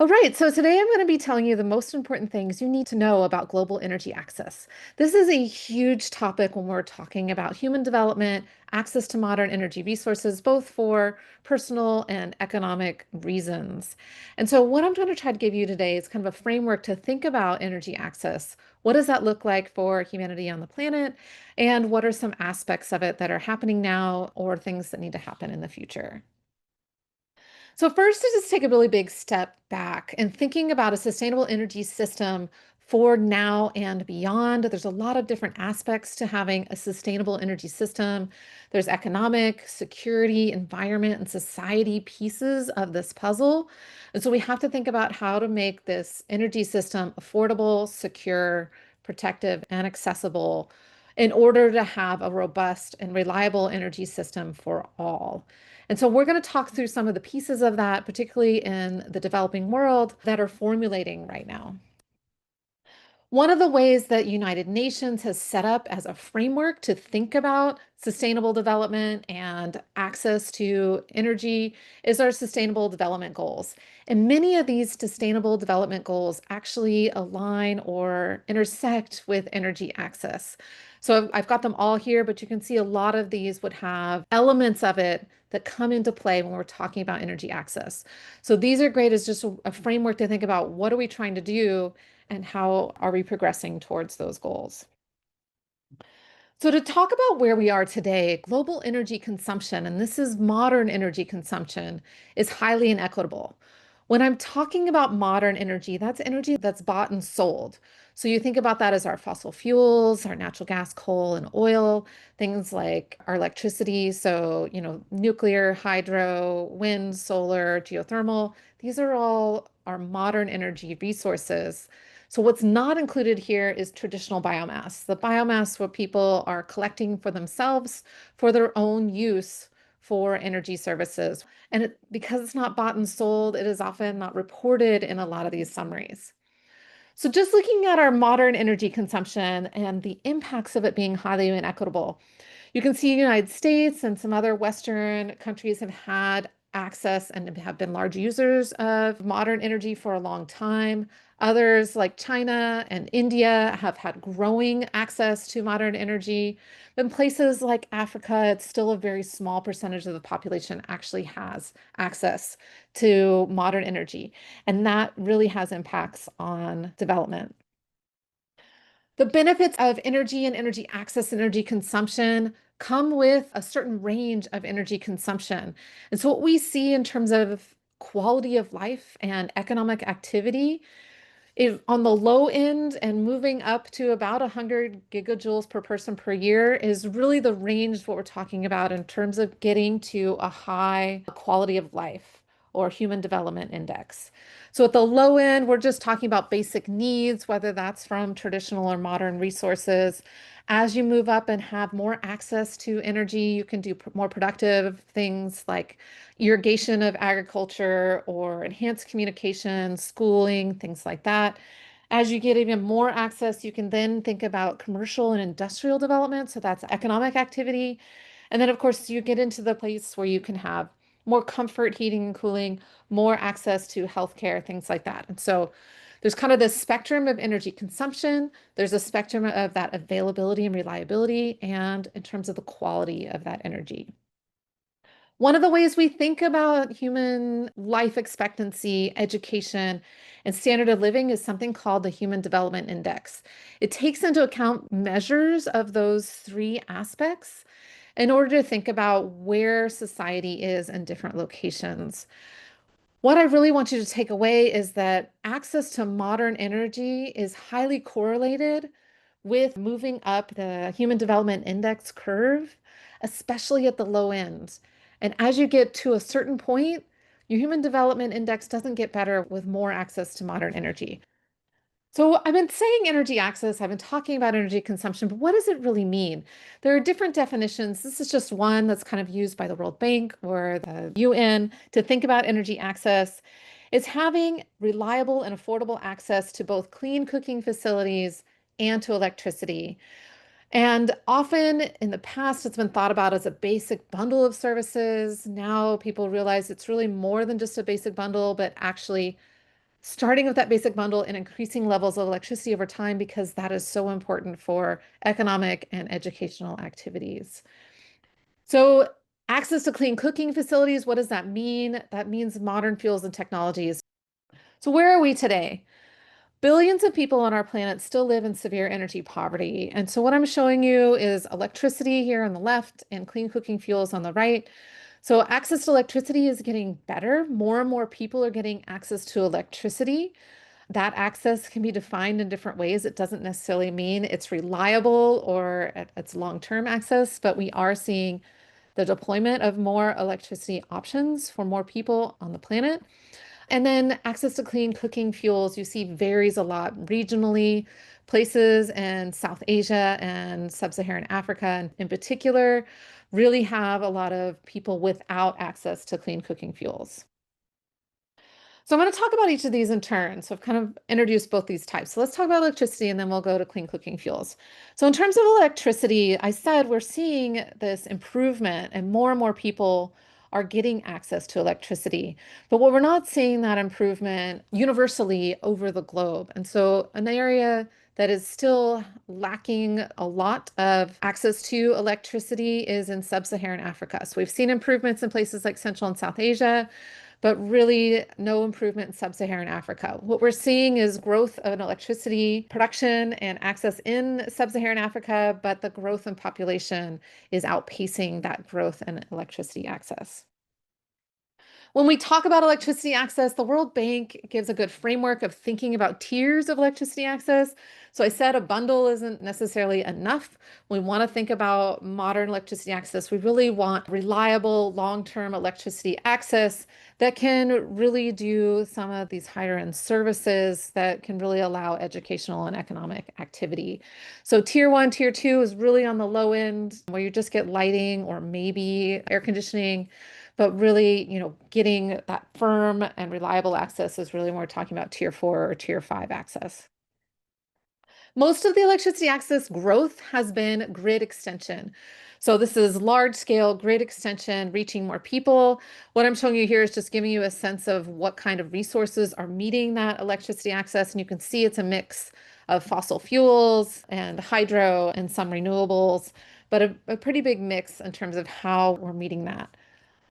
All right, so today I'm going to be telling you the most important things you need to know about global energy access. This is a huge topic when we're talking about human development, access to modern energy resources, both for personal and economic reasons. And so, what I'm going to try to give you today is kind of a framework to think about energy access. What does that look like for humanity on the planet? And what are some aspects of it that are happening now or things that need to happen in the future? So first is just take a really big step back and thinking about a sustainable energy system for now and beyond. There's a lot of different aspects to having a sustainable energy system. There's economic, security, environment, and society pieces of this puzzle. And so we have to think about how to make this energy system affordable, secure, protective, and accessible in order to have a robust and reliable energy system for all. And so we're going to talk through some of the pieces of that, particularly in the developing world, that are formulating right now. One of the ways that United Nations has set up as a framework to think about sustainable development and access to energy is our sustainable development goals. And many of these sustainable development goals actually align or intersect with energy access. So I've got them all here, but you can see a lot of these would have elements of it that come into play when we're talking about energy access. So these are great as just a framework to think about what are we trying to do and how are we progressing towards those goals. So, to talk about where we are today, global energy consumption, and this is modern energy consumption, is highly inequitable. When I'm talking about modern energy, that's energy that's bought and sold. So, you think about that as our fossil fuels, our natural gas, coal, and oil, things like our electricity. So, nuclear, hydro, wind, solar, geothermal, these are all our modern energy resources. So what's not included here is traditional biomass, the biomass what people are collecting for themselves for their own use for energy services. And because it's not bought and sold, it is often not reported in a lot of these summaries. So just looking at our modern energy consumption and the impacts of it being highly inequitable, you can see the United States and some other Western countries have had access and have been large users of modern energy for a long time. Others, like China and India, have had growing access to modern energy. In places like Africa, it's still a very small percentage of the population actually has access to modern energy. And that really has impacts on development. The benefits of energy and energy access, energy consumption come with a certain range of energy consumption. And so, what we see in terms of quality of life and economic activity is on the low end and moving up to about 100 gigajoules per person per year is really the range of what we're talking about in terms of getting to a high quality of life or human development index. So at the low end, we're just talking about basic needs, whether that's from traditional or modern resources. As you move up and have more access to energy, you can do more productive things like irrigation of agriculture or enhanced communication, schooling, things like that. As you get even more access, you can then think about commercial and industrial development. So that's economic activity. And then, of course, you get into the place where you can have more comfort, heating and cooling, more access to healthcare, things like that. And so there's kind of this spectrum of energy consumption. There's a spectrum of that availability and reliability, and in terms of the quality of that energy. One of the ways we think about human life expectancy, education, and standard of living is something called the Human Development Index. It takes into account measures of those three aspects in order to think about where society is in different locations. What I really want you to take away is that access to modern energy is highly correlated with moving up the Human Development Index curve, especially at the low end. And as you get to a certain point, your Human Development Index doesn't get better with more access to modern energy. So I've been saying energy access, I've been talking about energy consumption, but what does it really mean? There are different definitions. This is just one that's kind of used by the World Bank or the UN to think about energy access. It's having reliable and affordable access to both clean cooking facilities and to electricity. And often in the past, it's been thought about as a basic bundle of services. Now people realize it's really more than just a basic bundle, but actually starting with that basic bundle and increasing levels of electricity over time because that is so important for economic and educational activities. So, access to clean cooking facilities, what does that mean? That means modern fuels and technologies. So, where are we today? Billions of people on our planet still live in severe energy poverty. And so, what I'm showing you is electricity here on the left and clean cooking fuels on the right. So, access to electricity is getting better. More and more people are getting access to electricity. That access can be defined in different ways. It doesn't necessarily mean it's reliable or it's long-term access, but we are seeing the deployment of more electricity options for more people on the planet. And then access to clean cooking fuels, you see varies a lot regionally. Places in South Asia and Sub-Saharan Africa in particular really have a lot of people without access to clean cooking fuels. So I'm going to talk about each of these in turn. So I've kind of introduced both these types. So let's talk about electricity and then we'll go to clean cooking fuels. So in terms of electricity, I said we're seeing this improvement and more people are getting access to electricity. But what we're not seeing that improvement universally over the globe. And so an area that is still lacking a lot of access to electricity is in sub-Saharan Africa. So we've seen improvements in places like Central and South Asia, but really no improvement in sub-Saharan Africa. What we're seeing is growth of an electricity production and access in sub-Saharan Africa, but the growth in population is outpacing that growth in electricity access. When we talk about electricity access, the World Bank gives a good framework of thinking about tiers of electricity access. So I said a bundle isn't necessarily enough. We want to think about modern electricity access. We really want reliable, long-term electricity access that can really do some of these higher end services that can really allow educational and economic activity. So tier one, tier two is really on the low end where you just get lighting or maybe air conditioning. But really, getting that firm and reliable access is really more talking about tier four or tier five access. Most of the electricity access growth has been grid extension. So this is large scale grid extension reaching more people. What I'm showing you here is just giving you a sense of what kind of resources are meeting that electricity access. And you can see it's a mix of fossil fuels and hydro and some renewables, but a pretty big mix in terms of how we're meeting that.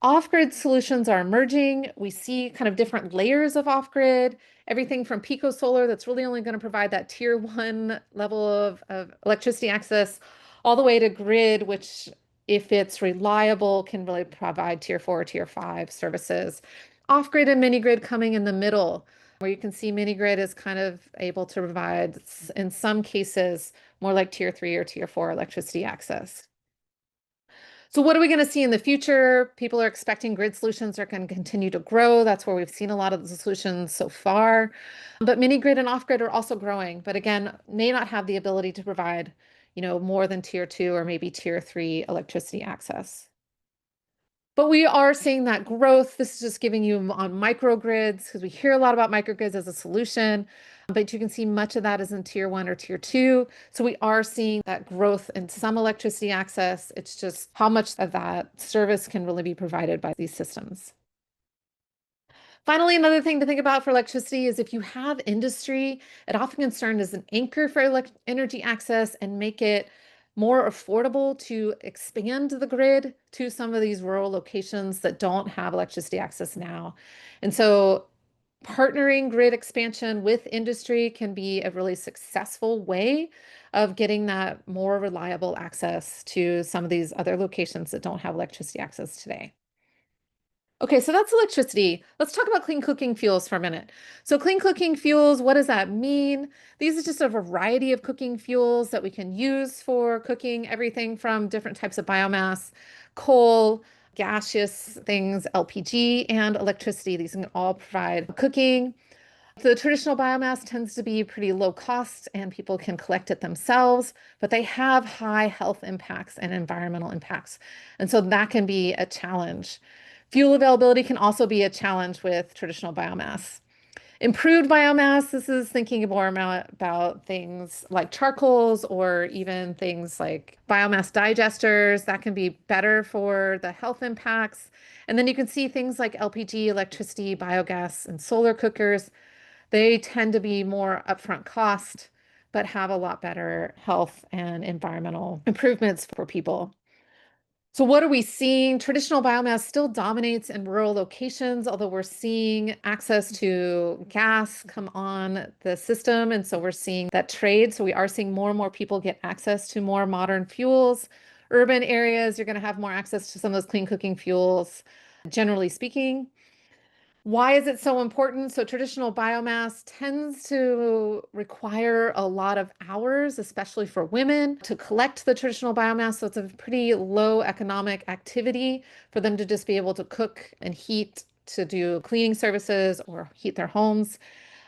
Off-grid solutions are emerging. We see kind of different layers of off-grid, everything from pico solar that's really only going to provide that tier one level of electricity access, all the way to grid, which if it's reliable, can really provide tier four, tier five services. Off-grid and mini-grid coming in the middle, where you can see mini-grid is kind of able to provide, in some cases, more like tier three or tier four electricity access. So what are we going to see in the future? People are expecting grid solutions are going to continue to grow. That's where we've seen a lot of the solutions so far. But mini grid and off grid are also growing, but again, may not have the ability to provide, more than tier two or maybe tier three electricity access. But we are seeing that growth. This is just giving you on microgrids because we hear a lot about microgrids as a solution, but you can see much of that is in tier one or tier two. So we are seeing that growth in some electricity access. It's just how much of that service can really be provided by these systems. Finally, another thing to think about for electricity is if you have industry, it often can serve as an anchor for energy access and make it more affordable to expand the grid to some of these rural locations that don't have electricity access now. And so partnering grid expansion with industry can be a really successful way of getting that more reliable access to some of these other locations that don't have electricity access today. Okay, so that's electricity. Let's talk about clean cooking fuels for a minute. So clean cooking fuels, what does that mean? These are just a variety of cooking fuels that we can use for cooking, everything from different types of biomass, coal, gaseous things, LPG, and electricity. These can all provide cooking. The traditional biomass tends to be pretty low cost and people can collect it themselves, but they have high health impacts and environmental impacts. And so that can be a challenge. Fuel availability can also be a challenge with traditional biomass. Improved biomass, this is thinking more about things like charcoals or even things like biomass digesters that can be better for the health impacts. And then you can see things like LPG, electricity, biogas, and solar cookers. They tend to be more upfront cost, but have a lot better health and environmental improvements for people. So what are we seeing? Traditional biomass still dominates in rural locations, although we're seeing access to gas come on the system. And so we're seeing that trade. So we are seeing more and more people get access to more modern fuels. Urban areas, you're going to have more access to some of those clean cooking fuels, generally speaking. Why is it so important? So traditional biomass tends to require a lot of hours, especially for women, to collect the traditional biomass. So it's a pretty low economic activity for them to just be able to cook and heat to do cleaning services or heat their homes,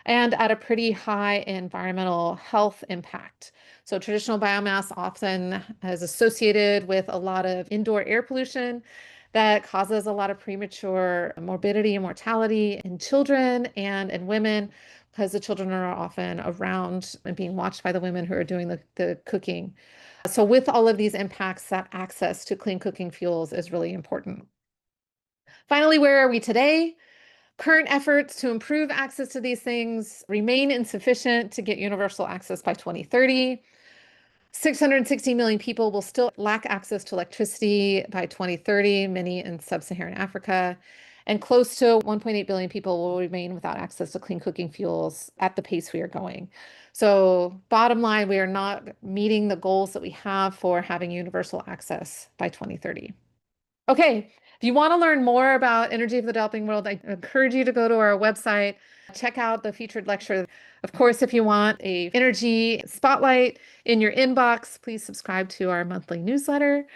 and at a pretty high environmental health impact. So traditional biomass often is associated with a lot of indoor air pollution that causes a lot of premature morbidity and mortality in children and in women, because the children are often around and being watched by the women who are doing the cooking. So with all of these impacts, that access to clean cooking fuels is really important. Finally, where are we today? Current efforts to improve access to these things remain insufficient to get universal access by 2030. 660 million people will still lack access to electricity by 2030, many in sub-Saharan Africa, and close to 1.8 billion people will remain without access to clean cooking fuels at the pace we are going. So bottom line, we are not meeting the goals that we have for having universal access by 2030. Okay, if you want to learn more about energy of the developing world, I encourage you to go to our website, check out the featured lecture. Of course, if you want a energy spotlight in your inbox, please subscribe to our monthly newsletter.